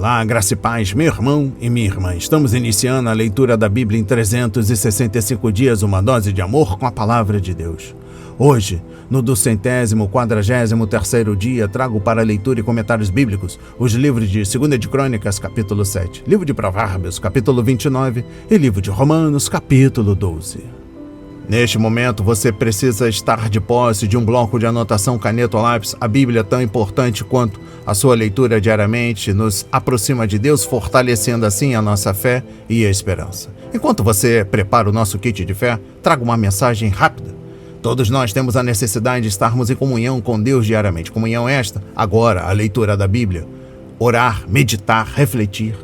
Olá, graça e paz, meu irmão e minha irmã. Estamos iniciando a leitura da Bíblia em 365 dias, uma dose de amor com a Palavra de Deus. Hoje, no 243º dia, trago para leitura e comentários bíblicos os livros de 2 de Crônicas, capítulo 7, livro de Provérbios, capítulo 29 e livro de Romanos, capítulo 12. Neste momento, você precisa estar de posse de um bloco de anotação, caneta ou lápis. A Bíblia é tão importante quanto a sua leitura diariamente nos aproxima de Deus, fortalecendo assim a nossa fé e a esperança. Enquanto você prepara o nosso kit de fé, trago uma mensagem rápida. Todos nós temos a necessidade de estarmos em comunhão com Deus diariamente. Comunhão esta, agora, a leitura da Bíblia. Orar, meditar, refletir.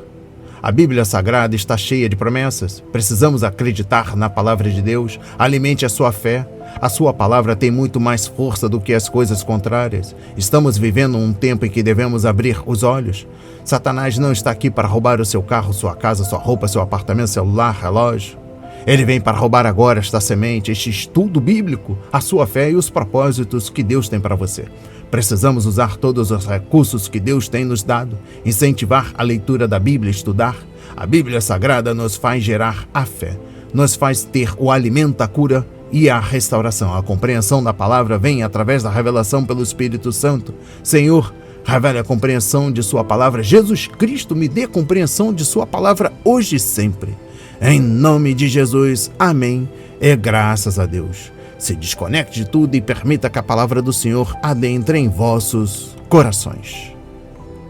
A Bíblia Sagrada está cheia de promessas. Precisamos acreditar na palavra de Deus. Alimente a sua fé. A sua palavra tem muito mais força do que as coisas contrárias. Estamos vivendo um tempo em que devemos abrir os olhos. Satanás não está aqui para roubar o seu carro, sua casa, sua roupa, seu apartamento, celular, relógio. Ele vem para roubar agora esta semente, este estudo bíblico, a sua fé e os propósitos que Deus tem para você. Precisamos usar todos os recursos que Deus tem nos dado, incentivar a leitura da Bíblia, estudar. A Bíblia Sagrada nos faz gerar a fé, nos faz ter o alimento, a cura e a restauração. A compreensão da palavra vem através da revelação pelo Espírito Santo. Senhor, revele a compreensão de sua palavra. Jesus Cristo, me dê compreensão de sua palavra hoje e sempre. Em nome de Jesus, amém e graças a Deus. Se desconecte de tudo e permita que a palavra do Senhor adentre em vossos corações.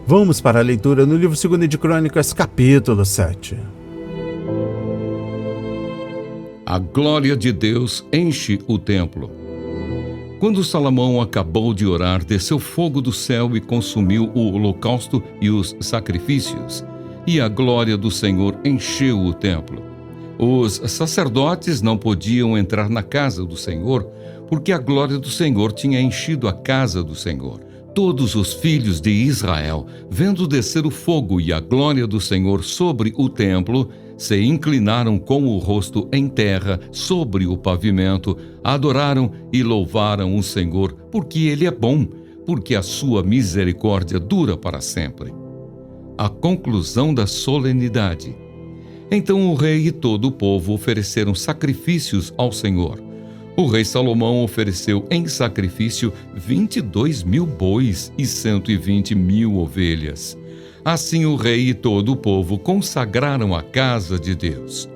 Vamos para a leitura no livro 2 de Crônicas, capítulo 7. A glória de Deus enche o templo. Quando Salomão acabou de orar, desceu fogo do céu e consumiu o holocausto e os sacrifícios, e a glória do Senhor encheu o templo. Os sacerdotes não podiam entrar na casa do Senhor, porque a glória do Senhor tinha enchido a casa do Senhor. Todos os filhos de Israel, vendo descer o fogo e a glória do Senhor sobre o templo, se inclinaram com o rosto em terra sobre o pavimento, adoraram e louvaram o Senhor, porque Ele é bom, porque a sua misericórdia dura para sempre. A conclusão da solenidade. Então o rei e todo o povo ofereceram sacrifícios ao Senhor. O rei Salomão ofereceu em sacrifício 22.000 bois e 120.000 ovelhas. Assim o rei e todo o povo consagraram a casa de Deus.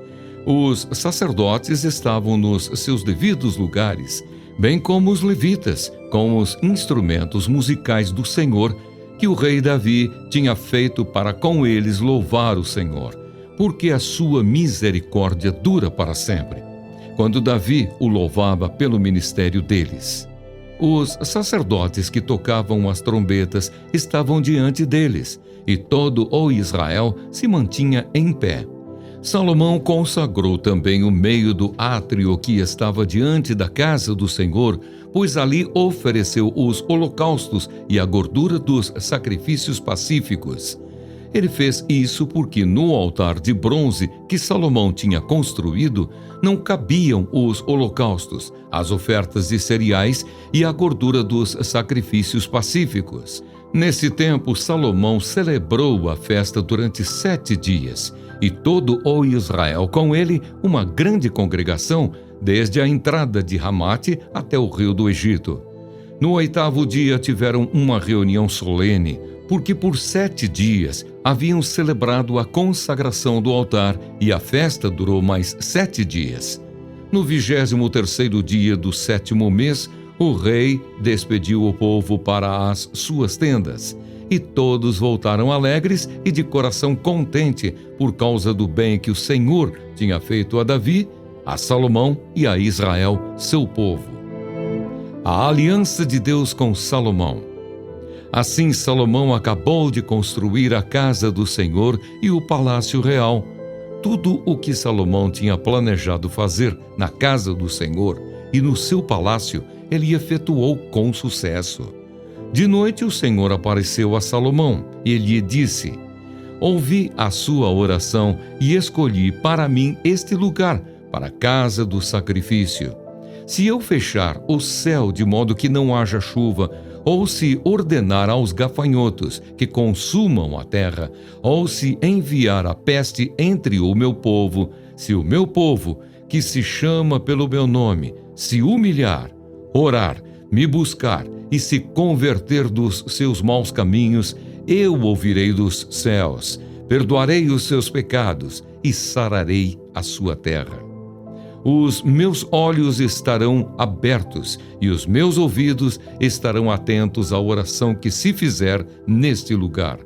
Os sacerdotes estavam nos seus devidos lugares, bem como os levitas, com os instrumentos musicais do Senhor, que o rei Davi tinha feito para com eles louvar o Senhor, porque a sua misericórdia dura para sempre, quando Davi o louvava pelo ministério deles. Os sacerdotes que tocavam as trombetas estavam diante deles, e todo o Israel se mantinha em pé. Salomão consagrou também o meio do átrio que estava diante da casa do Senhor, pois ali ofereceu os holocaustos e a gordura dos sacrifícios pacíficos. Ele fez isso porque no altar de bronze que Salomão tinha construído não cabiam os holocaustos, as ofertas de cereais e a gordura dos sacrifícios pacíficos. Nesse tempo, Salomão celebrou a festa durante 7 dias, e todo o Israel com ele, uma grande congregação, desde a entrada de Ramate até o rio do Egito. No 8º dia tiveram uma reunião solene, porque por 7 dias haviam celebrado a consagração do altar e a festa durou mais 7 dias. No 23º dia do 7º mês, o rei despediu o povo para as suas tendas, e todos voltaram alegres e de coração contente por causa do bem que o Senhor tinha feito a Davi, a Salomão e a Israel, seu povo. A aliança de Deus com Salomão. Assim, Salomão acabou de construir a casa do Senhor e o palácio real. Tudo o que Salomão tinha planejado fazer na casa do Senhor e no seu palácio, ele efetuou com sucesso. De noite, o Senhor apareceu a Salomão e lhe disse: Ouvi a sua oração e escolhi para mim este lugar, para a casa do sacrifício. Se eu fechar o céu de modo que não haja chuva, ou se ordenar aos gafanhotos que consumam a terra, ou se enviar a peste entre o meu povo, se o meu povo, que se chama pelo meu nome, se humilhar, orar, me buscar e se converter dos seus maus caminhos, eu ouvirei dos céus, perdoarei os seus pecados e sararei a sua terra. Os meus olhos estarão abertos e os meus ouvidos estarão atentos à oração que se fizer neste lugar.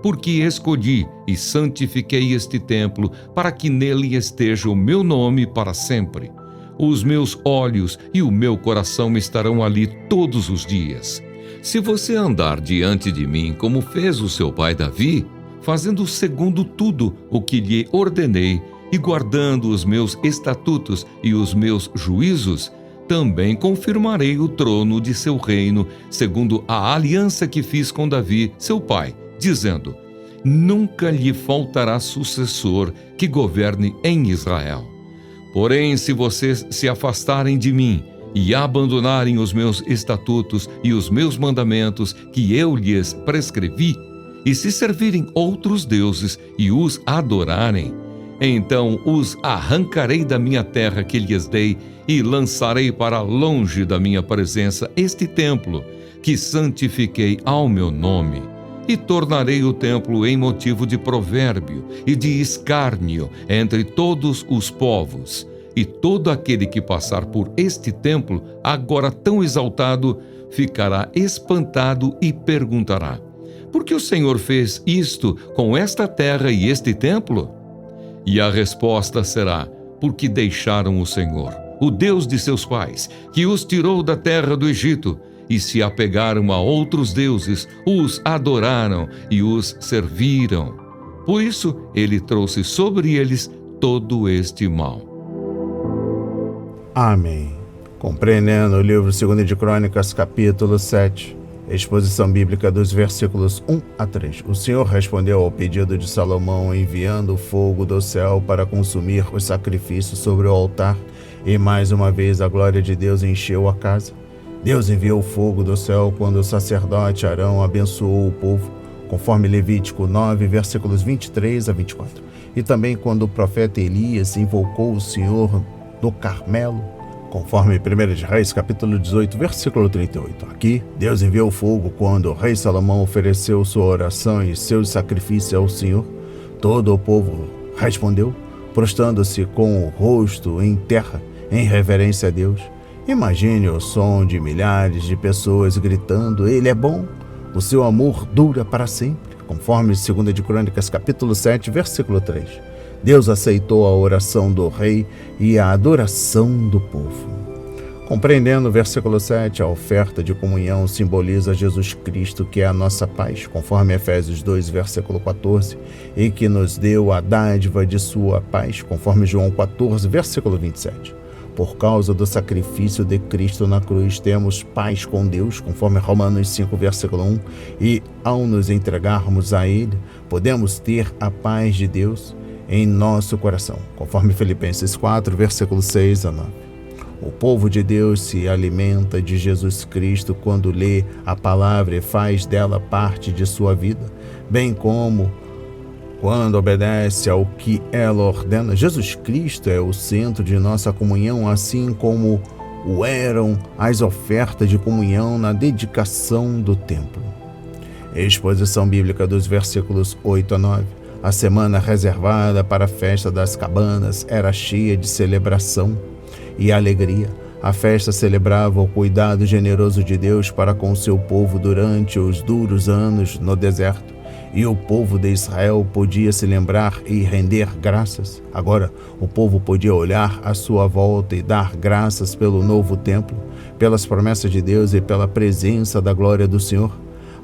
Porque escolhi e santifiquei este templo para que nele esteja o meu nome para sempre. Os meus olhos e o meu coração estarão ali todos os dias. Se você andar diante de mim como fez o seu pai Davi, fazendo segundo tudo o que lhe ordenei, e guardando os meus estatutos e os meus juízos, também confirmarei o trono de seu reino, segundo a aliança que fiz com Davi, seu pai, dizendo: nunca lhe faltará sucessor que governe em Israel. Porém, se vocês se afastarem de mim e abandonarem os meus estatutos e os meus mandamentos que eu lhes prescrevi, e se servirem outros deuses e os adorarem, então os arrancarei da minha terra que lhes dei e lançarei para longe da minha presença este templo que santifiquei ao meu nome. E tornarei o templo em motivo de provérbio e de escárnio entre todos os povos. E todo aquele que passar por este templo, agora tão exaltado, ficará espantado e perguntará: por que o Senhor fez isto com esta terra e este templo? E a resposta será: porque deixaram o Senhor, o Deus de seus pais, que os tirou da terra do Egito, e se apegaram a outros deuses, os adoraram e os serviram. Por isso, ele trouxe sobre eles todo este mal. Amém. Compreendendo o livro 2 de Crônicas, capítulo 7. Exposição bíblica dos versículos 1 a 3. O Senhor respondeu ao pedido de Salomão, enviando fogo do céu para consumir os sacrifícios sobre o altar, e mais uma vez a glória de Deus encheu a casa. Deus enviou fogo do céu quando o sacerdote Arão abençoou o povo, conforme Levítico 9, versículos 23 a 24. E também quando o profeta Elias invocou o Senhor do Carmelo, conforme 1 de Reis, capítulo 18, versículo 38. Aqui, Deus enviou fogo quando o rei Salomão ofereceu sua oração e seus sacrifícios ao Senhor. Todo o povo respondeu, prostrando-se com o rosto em terra, em reverência a Deus. Imagine o som de milhares de pessoas gritando: Ele é bom, o seu amor dura para sempre, conforme 2 de Crônicas, capítulo 7, versículo 3. Deus aceitou a oração do rei e a adoração do povo. Compreendendo o versículo 7, a oferta de comunhão simboliza Jesus Cristo, que é a nossa paz, conforme Efésios 2, versículo 14, e que nos deu a dádiva de sua paz, conforme João 14, versículo 27. Por causa do sacrifício de Cristo na cruz, temos paz com Deus, conforme Romanos 5, versículo 1, e ao nos entregarmos a Ele, podemos ter a paz de Deus em nosso coração, conforme Filipenses 4, versículos 6 a 9. O povo de Deus se alimenta de Jesus Cristo quando lê a palavra e faz dela parte de sua vida, bem como quando obedece ao que ela ordena. Jesus Cristo é o centro de nossa comunhão, assim como o eram as ofertas de comunhão na dedicação do templo. Exposição bíblica dos versículos 8 a 9. A semana reservada para a festa das cabanas era cheia de celebração e alegria. A festa celebrava o cuidado generoso de Deus para com seu povo durante os duros anos no deserto, e o povo de Israel podia se lembrar e render graças. Agora, o povo podia olhar à sua volta e dar graças pelo novo templo, pelas promessas de Deus e pela presença da glória do Senhor.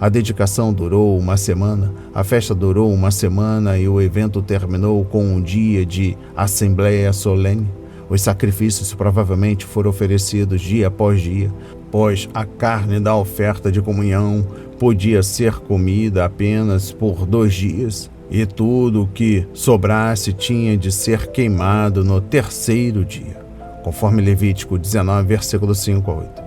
A dedicação durou uma semana, a festa durou uma semana e o evento terminou com um dia de assembleia solene. Os sacrifícios provavelmente foram oferecidos dia após dia, pois a carne da oferta de comunhão podia ser comida apenas por 2 dias, e tudo o que sobrasse tinha de ser queimado no 3º dia, conforme Levítico 19, versículos 5 a 8.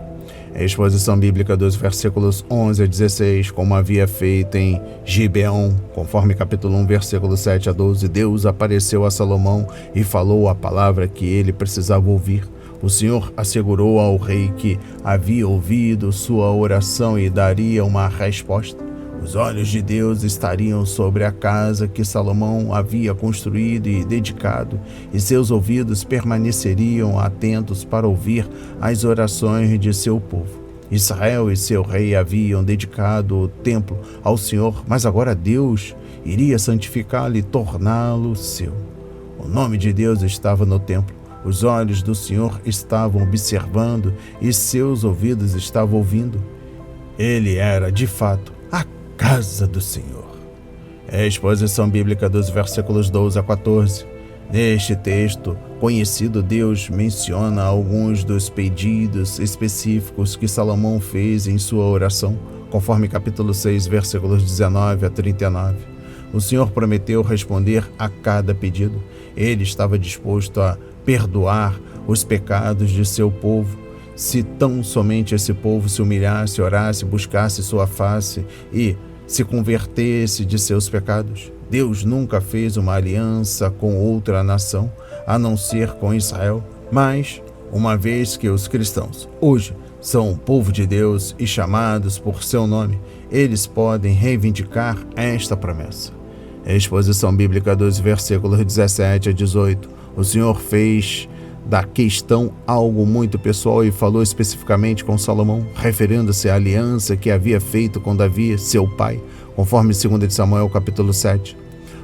A exposição bíblica dos versículos 11 a 16, como havia feito em Gibeão, conforme capítulo 1, versículo 7 a 12, Deus apareceu a Salomão e falou a palavra que ele precisava ouvir. O Senhor assegurou ao rei que havia ouvido sua oração e daria uma resposta. Os olhos de Deus estariam sobre a casa que Salomão havia construído e dedicado, e seus ouvidos permaneceriam atentos para ouvir as orações de seu povo. Israel e seu rei haviam dedicado o templo ao Senhor, mas agora Deus iria santificá-lo e torná-lo seu. O nome de Deus estava no templo. Os olhos do Senhor estavam observando e seus ouvidos estavam ouvindo. Ele era, de fato, a casa do Senhor. É a exposição bíblica dos versículos 12 a 14. Neste texto conhecido, Deus menciona alguns dos pedidos específicos que Salomão fez em sua oração, conforme capítulo 6, versículos 19 a 39. O Senhor prometeu responder a cada pedido. Ele estava disposto a perdoar os pecados de seu povo, se tão somente esse povo se humilhasse, orasse, buscasse sua face e se convertesse de seus pecados. Deus nunca fez uma aliança com outra nação, a não ser com Israel. Mas, uma vez que os cristãos hoje são o povo de Deus e chamados por seu nome, eles podem reivindicar esta promessa. A exposição bíblica dos versículos 17 a 18. O Senhor fez da questão algo muito pessoal e falou especificamente com Salomão, referindo-se à aliança que havia feito com Davi, seu pai, conforme 2 Samuel capítulo 7.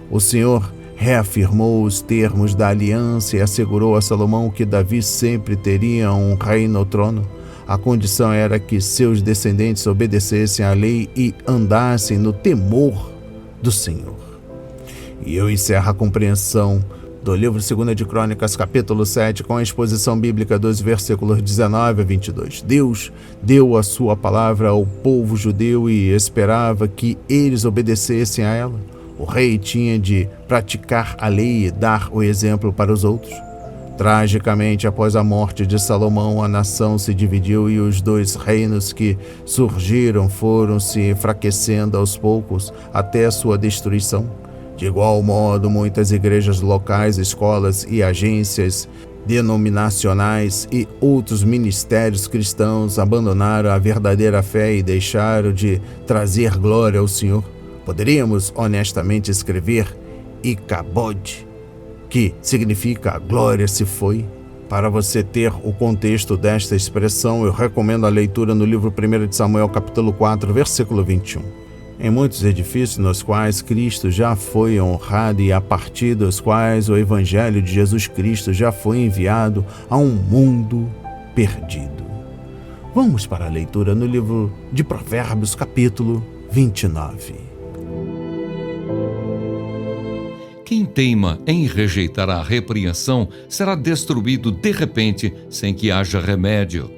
O Senhor reafirmou os termos da aliança e assegurou a Salomão que Davi sempre teria um rei no trono. A condição era que seus descendentes obedecessem à lei e andassem no temor do Senhor. E eu encerro a compreensão do livro 2 de Crônicas, capítulo 7, com a exposição bíblica dos versículos 19 a 22. Deus deu a sua palavra ao povo judeu e esperava que eles obedecessem a ela. O rei tinha de praticar a lei e dar o exemplo para os outros. Tragicamente, após a morte de Salomão, a nação se dividiu e os dois reinos que surgiram foram se enfraquecendo aos poucos até a sua destruição. De igual modo, muitas igrejas locais, escolas e agências denominacionais e outros ministérios cristãos abandonaram a verdadeira fé e deixaram de trazer glória ao Senhor. Poderíamos honestamente escrever Icabod, que significa a glória se foi. Para você ter o contexto desta expressão, eu recomendo a leitura no livro 1 de Samuel, capítulo 4, versículo 21. Em muitos edifícios nos quais Cristo já foi honrado e a partir dos quais o Evangelho de Jesus Cristo já foi enviado a um mundo perdido. Vamos para a leitura no livro de Provérbios, capítulo 29. Quem teima em rejeitar a repreensão será destruído de repente, sem que haja remédio.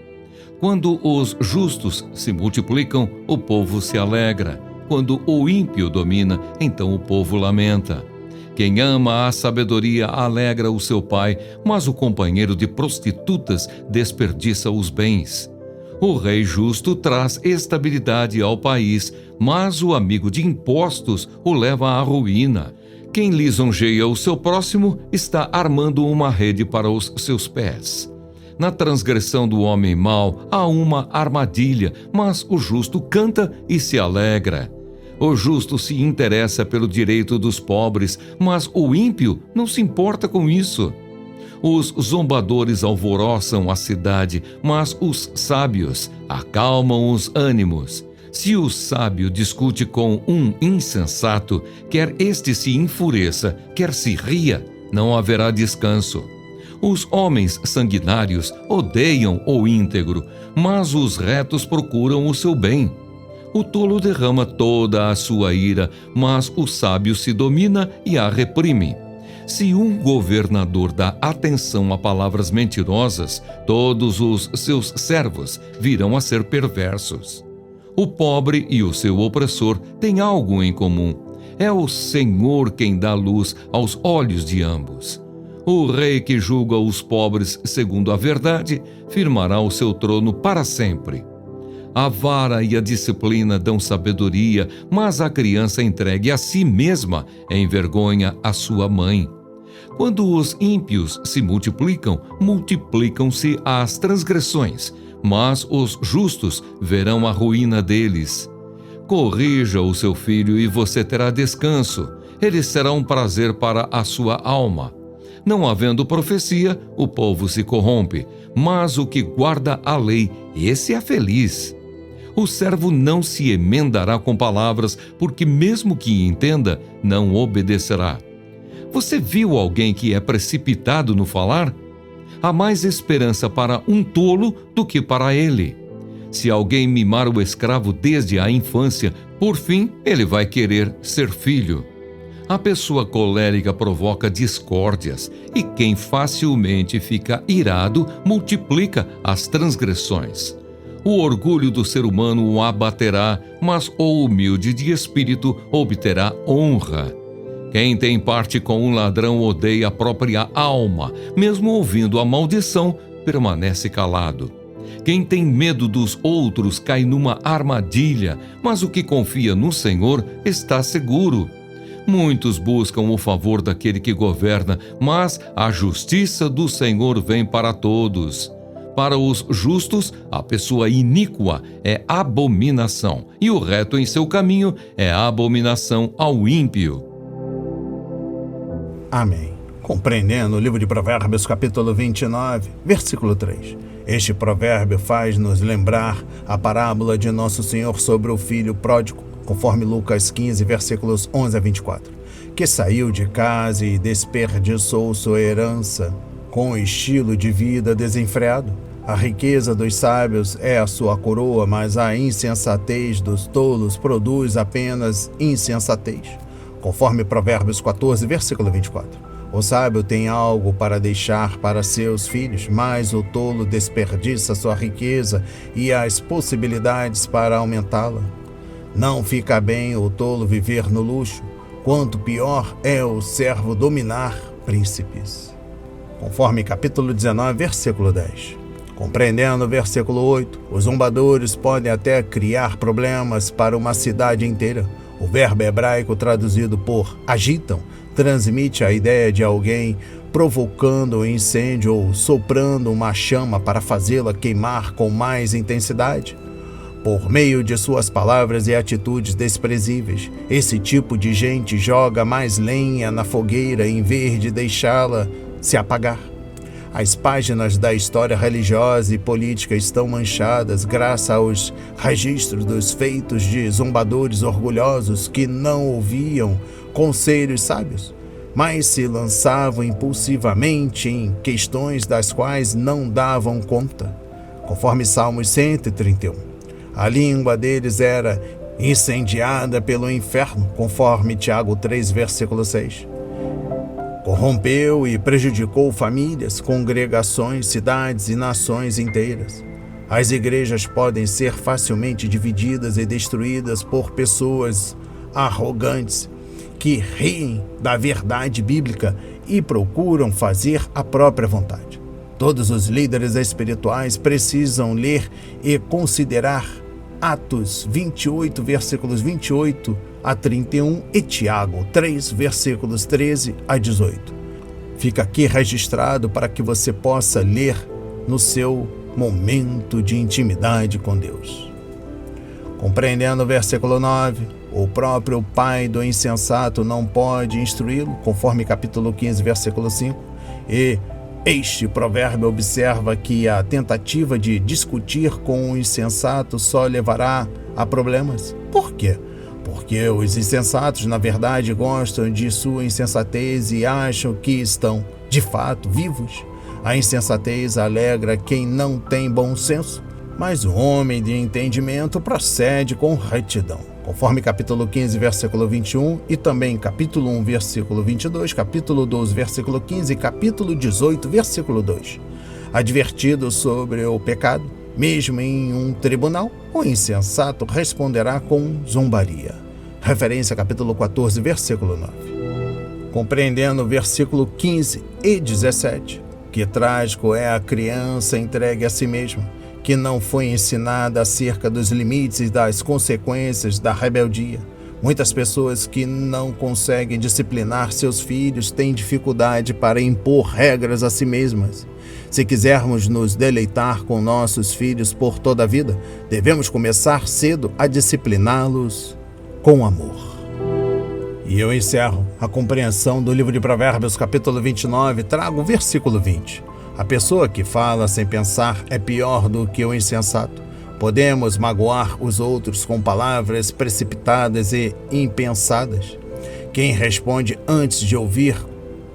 Quando os justos se multiplicam, o povo se alegra. Quando o ímpio domina, então o povo lamenta. Quem ama a sabedoria alegra o seu pai, mas o companheiro de prostitutas desperdiça os bens. O rei justo traz estabilidade ao país, mas o amigo de impostos o leva à ruína. Quem lisonjeia o seu próximo está armando uma rede para os seus pés. Na transgressão do homem mau há uma armadilha, mas o justo canta e se alegra. O justo se interessa pelo direito dos pobres, mas o ímpio não se importa com isso. Os zombadores alvoroçam a cidade, mas os sábios acalmam os ânimos. Se o sábio discute com um insensato, quer este se enfureça, quer se ria, não haverá descanso. Os homens sanguinários odeiam o íntegro, mas os retos procuram o seu bem. O tolo derrama toda a sua ira, mas o sábio se domina e a reprime. Se um governador dá atenção a palavras mentirosas, todos os seus servos virão a ser perversos. O pobre e o seu opressor têm algo em comum. É o Senhor quem dá luz aos olhos de ambos. O rei que julga os pobres segundo a verdade firmará o seu trono para sempre. A vara e a disciplina dão sabedoria, mas a criança entregue a si mesma envergonha a sua mãe. Quando os ímpios se multiplicam, multiplicam-se as transgressões, mas os justos verão a ruína deles. Corrija o seu filho e você terá descanso. Ele será um prazer para a sua alma. Não havendo profecia, o povo se corrompe, mas o que guarda a lei, esse é feliz. O servo não se emendará com palavras, porque mesmo que entenda, não obedecerá. Você viu alguém que é precipitado no falar? Há mais esperança para um tolo do que para ele. Se alguém mimar o escravo desde a infância, por fim ele vai querer ser filho. A pessoa colérica provoca discórdias, e quem facilmente fica irado multiplica as transgressões. O orgulho do ser humano o abaterá, mas o humilde de espírito obterá honra. Quem tem parte com um ladrão odeia a própria alma, mesmo ouvindo a maldição, permanece calado. Quem tem medo dos outros cai numa armadilha, mas o que confia no Senhor está seguro. Muitos buscam o favor daquele que governa, mas a justiça do Senhor vem para todos. Para os justos, a pessoa iníqua é abominação, e o reto em seu caminho é abominação ao ímpio. Amém. Compreendendo o livro de Provérbios, capítulo 29, versículo 3. Este provérbio faz-nos lembrar a parábola de Nosso Senhor sobre o filho pródigo, conforme Lucas 15, versículos 11 a 24, que saiu de casa e desperdiçou sua herança com estilo de vida desenfreado. A riqueza dos sábios é a sua coroa, mas a insensatez dos tolos produz apenas insensatez. Conforme Provérbios 14, versículo 24. O sábio tem algo para deixar para seus filhos, mas o tolo desperdiça sua riqueza e as possibilidades para aumentá-la. Não fica bem o tolo viver no luxo, quanto pior é o servo dominar príncipes. Conforme capítulo 19, versículo 10. Compreendendo o versículo 8, os zombadores podem até criar problemas para uma cidade inteira. O verbo hebraico traduzido por agitam transmite a ideia de alguém provocando um incêndio ou soprando uma chama para fazê-la queimar com mais intensidade. Por meio de suas palavras e atitudes desprezíveis, esse tipo de gente joga mais lenha na fogueira em vez de deixá-la se apagar. As páginas da história religiosa e política estão manchadas graças aos registros dos feitos de zombadores orgulhosos que não ouviam conselhos sábios, mas se lançavam impulsivamente em questões das quais não davam conta. Conforme Salmos 131, a língua deles era incendiada pelo inferno, conforme Tiago 3, versículo 6. Corrompeu e prejudicou famílias, congregações, cidades e nações inteiras. As igrejas podem ser facilmente divididas e destruídas por pessoas arrogantes que riem da verdade bíblica e procuram fazer a própria vontade. Todos os líderes espirituais precisam ler e considerar Atos 28, versículos 28 a 31 e Tiago 3, versículos 13 a 18. Fica aqui registrado para que você possa ler no seu momento de intimidade com Deus. Compreendendo o versículo 9, o próprio pai do insensato não pode instruí-lo, conforme capítulo 15, versículo 5, e este provérbio observa que a tentativa de discutir com o insensato só levará a problemas. Por quê? Porque os insensatos, na verdade, gostam de sua insensatez e acham que estão, de fato, vivos. A insensatez alegra quem não tem bom senso, mas o homem de entendimento procede com retidão. Conforme capítulo 15, versículo 21, e também capítulo 1, versículo 22, capítulo 12, versículo 15 e capítulo 18, versículo 2. Advertido sobre o pecado, mesmo em um tribunal, o insensato responderá com zombaria. Referência capítulo 14, versículo 9. Compreendendo o versículo 15 e 17, que trágico é a criança entregue a si mesma, que não foi ensinada acerca dos limites e das consequências da rebeldia. Muitas pessoas que não conseguem disciplinar seus filhos têm dificuldade para impor regras a si mesmas. Se quisermos nos deleitar com nossos filhos por toda a vida, devemos começar cedo a discipliná-los com amor. E eu encerro a compreensão do livro de Provérbios, capítulo 29, trago o versículo 20. A pessoa que fala sem pensar é pior do que o insensato. Podemos magoar os outros com palavras precipitadas e impensadas. Quem responde antes de ouvir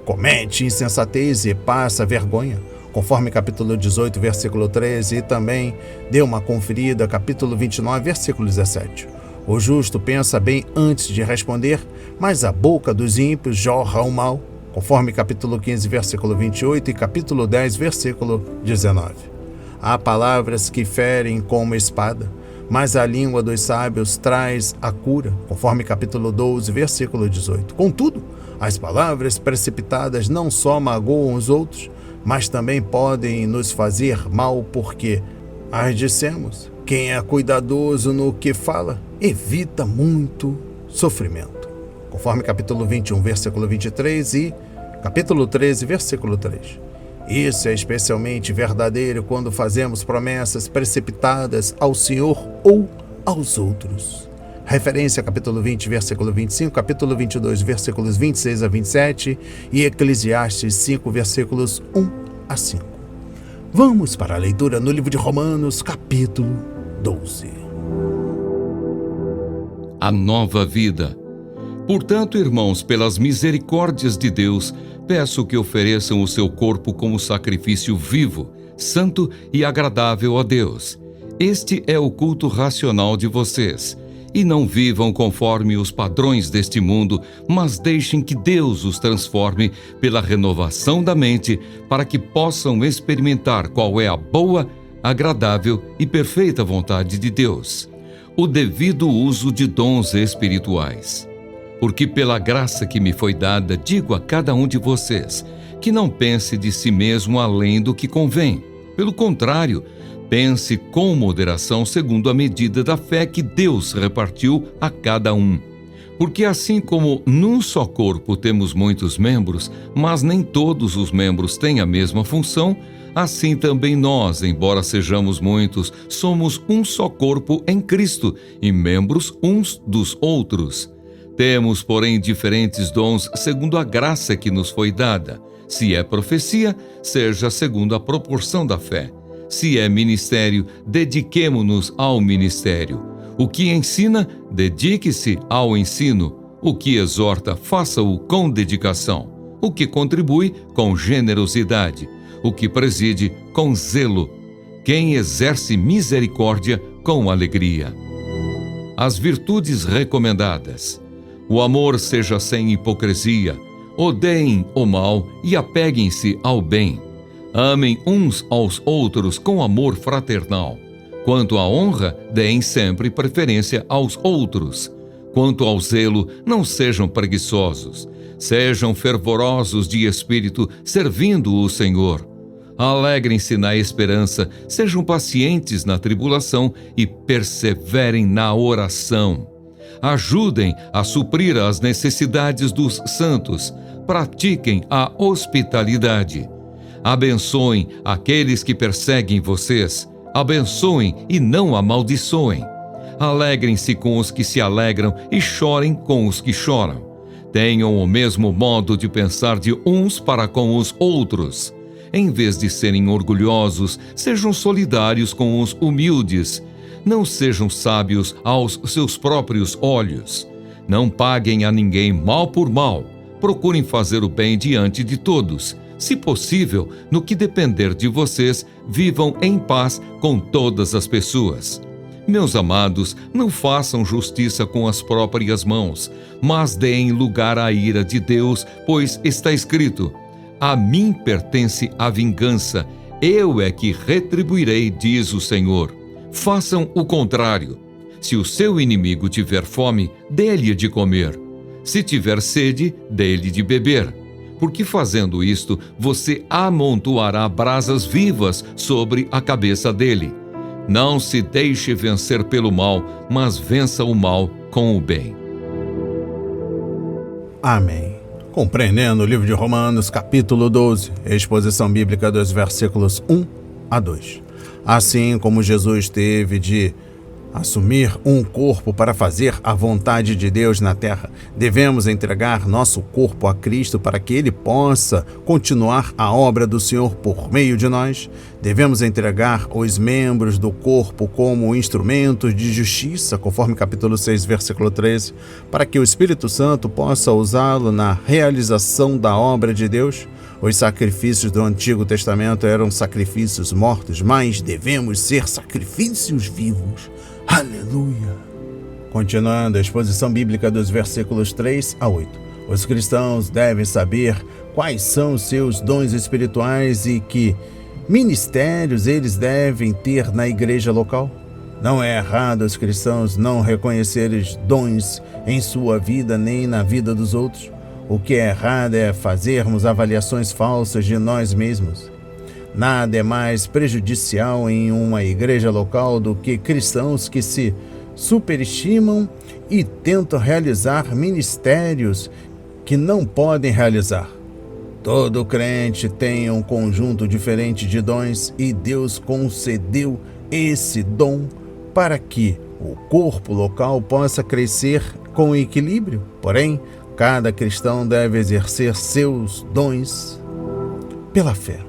comete insensatez e passa vergonha, conforme capítulo 18, versículo 13, e também dê uma conferida, capítulo 29, versículo 17. O justo pensa bem antes de responder, mas a boca dos ímpios jorra o mal, conforme capítulo 15, versículo 28 e capítulo 10, versículo 19. Há palavras que ferem como espada, mas a língua dos sábios traz a cura, conforme capítulo 12, versículo 18. Contudo, as palavras precipitadas não só magoam os outros, mas também podem nos fazer mal porque as dissemos. Quem é cuidadoso no que fala, evita muito sofrimento, conforme capítulo 21, versículo 23 e capítulo 13, versículo 3. Isso é especialmente verdadeiro quando fazemos promessas precipitadas ao Senhor ou aos outros. Referência capítulo 20, versículo 25, capítulo 22, versículos 26 a 27 e Eclesiastes 5, versículos 1 a 5. Vamos para a leitura no livro de Romanos, capítulo 12. A nova vida. Portanto, irmãos, pelas misericórdias de Deus, peço que ofereçam o seu corpo como sacrifício vivo, santo e agradável a Deus. Este é o culto racional de vocês. E não vivam conforme os padrões deste mundo, mas deixem que Deus os transforme pela renovação da mente, para que possam experimentar qual é a boa, agradável e perfeita vontade de Deus. O devido uso de dons espirituais. Porque pela graça que me foi dada, digo a cada um de vocês, que não pense de si mesmo além do que convém. Pelo contrário, pense com moderação segundo a medida da fé que Deus repartiu a cada um. Porque assim como num só corpo temos muitos membros, mas nem todos os membros têm a mesma função, assim também nós, embora sejamos muitos, somos um só corpo em Cristo e membros uns dos outros. Temos, porém, diferentes dons segundo a graça que nos foi dada. Se é profecia, seja segundo a proporção da fé. Se é ministério, dediquemo-nos ao ministério. O que ensina, dedique-se ao ensino. O que exorta, faça-o com dedicação. O que contribui, com generosidade. O que preside, com zelo. Quem exerce misericórdia, com alegria. As virtudes recomendadas. O amor seja sem hipocrisia. Odeiem o mal e apeguem-se ao bem. Amem uns aos outros com amor fraternal. Quanto à honra, deem sempre preferência aos outros. Quanto ao zelo, não sejam preguiçosos. Sejam fervorosos de espírito, servindo o Senhor. Alegrem-se na esperança, sejam pacientes na tribulação e perseverem na oração. Ajudem a suprir as necessidades dos santos. Pratiquem a hospitalidade. Abençoem aqueles que perseguem vocês. Abençoem e não amaldiçoem. Alegrem-se com os que se alegram e chorem com os que choram. Tenham o mesmo modo de pensar de uns para com os outros. Em vez de serem orgulhosos, sejam solidários com os humildes. Não sejam sábios aos seus próprios olhos. Não paguem a ninguém mal por mal. Procurem fazer o bem diante de todos. Se possível, no que depender de vocês, vivam em paz com todas as pessoas. Meus amados, não façam justiça com as próprias mãos, mas deem lugar à ira de Deus, pois está escrito: a mim pertence a vingança, eu é que retribuirei, diz o Senhor. Façam o contrário. Se o seu inimigo tiver fome, dê-lhe de comer. Se tiver sede, dê-lhe de beber. Porque fazendo isto, você amontoará brasas vivas sobre a cabeça dele. Não se deixe vencer pelo mal, mas vença o mal com o bem. Amém. Compreendendo o livro de Romanos, capítulo 12, exposição bíblica dos versículos 1 a 2. Assim como Jesus teve de assumir um corpo para fazer a vontade de Deus na terra, devemos entregar nosso corpo a Cristo para que Ele possa continuar a obra do Senhor por meio de nós. Devemos entregar os membros do corpo como instrumentos de justiça, conforme capítulo 6, versículo 13, para que o Espírito Santo possa usá-lo na realização da obra de Deus. Os sacrifícios do Antigo Testamento eram sacrifícios mortos, mas devemos ser sacrifícios vivos. Aleluia! Continuando a exposição bíblica dos versículos 3 a 8. Os cristãos devem saber quais são os seus dons espirituais e que ministérios eles devem ter na igreja local. Não é errado os cristãos não reconhecerem os dons em sua vida nem na vida dos outros. O que é errado é fazermos avaliações falsas de nós mesmos. Nada é mais prejudicial em uma igreja local do que cristãos que se superestimam e tentam realizar ministérios que não podem realizar. Todo crente tem um conjunto diferente de dons e Deus concedeu esse dom para que o corpo local possa crescer com equilíbrio. Porém, cada cristão deve exercer seus dons pela fé.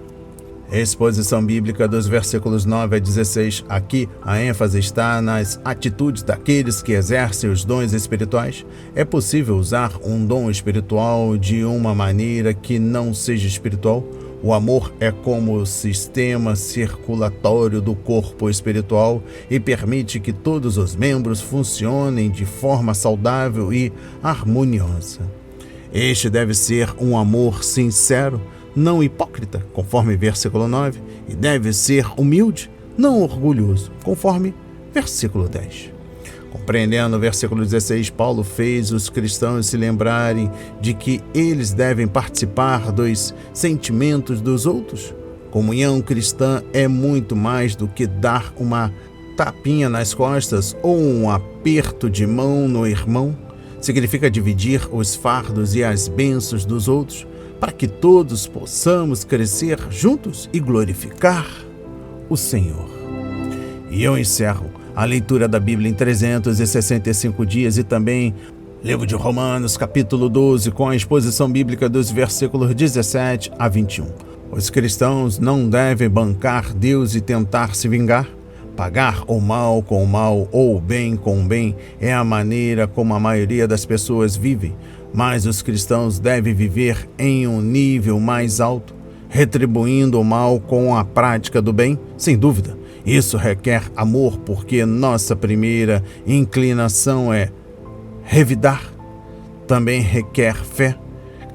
Exposição bíblica dos versículos 9 a 16. Aqui a ênfase está nas atitudes daqueles que exercem os dons espirituais. É possível usar um dom espiritual de uma maneira que não seja espiritual. O amor é como o sistema circulatório do corpo espiritual e permite que todos os membros funcionem de forma saudável e harmoniosa. Este deve ser um amor sincero, não hipócrita, conforme versículo 9, e deve ser humilde, não orgulhoso, conforme versículo 10. Compreendendo o versículo 16, Paulo fez os cristãos se lembrarem de que eles devem participar dos sentimentos dos outros. Comunhão cristã é muito mais do que dar uma tapinha nas costas ou um aperto de mão no irmão. Significa dividir os fardos e as bênçãos dos outros, para que todos possamos crescer juntos e glorificar o Senhor. E eu encerro a leitura da Bíblia em 365 dias e também livro de Romanos, capítulo 12, com a exposição bíblica dos versículos 17 a 21. Os cristãos não devem bancar Deus e tentar se vingar. Pagar o mal com o mal ou o bem com o bem é a maneira como a maioria das pessoas vive. Mas os cristãos devem viver em um nível mais alto, retribuindo o mal com a prática do bem, sem dúvida. Isso requer amor, porque nossa primeira inclinação é revidar. Também requer fé,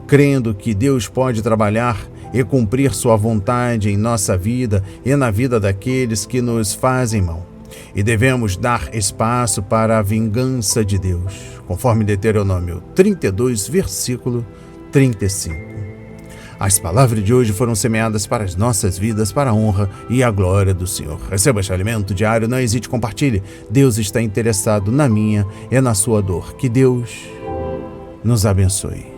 crendo que Deus pode trabalhar e cumprir sua vontade em nossa vida e na vida daqueles que nos fazem mal. E devemos dar espaço para a vingança de Deus, conforme Deuteronômio 32, versículo 35. As palavras de hoje foram semeadas para as nossas vidas, para a honra e a glória do Senhor. Receba este alimento diário, não hesite, compartilhe. Deus está interessado na minha e na sua dor. Que Deus nos abençoe.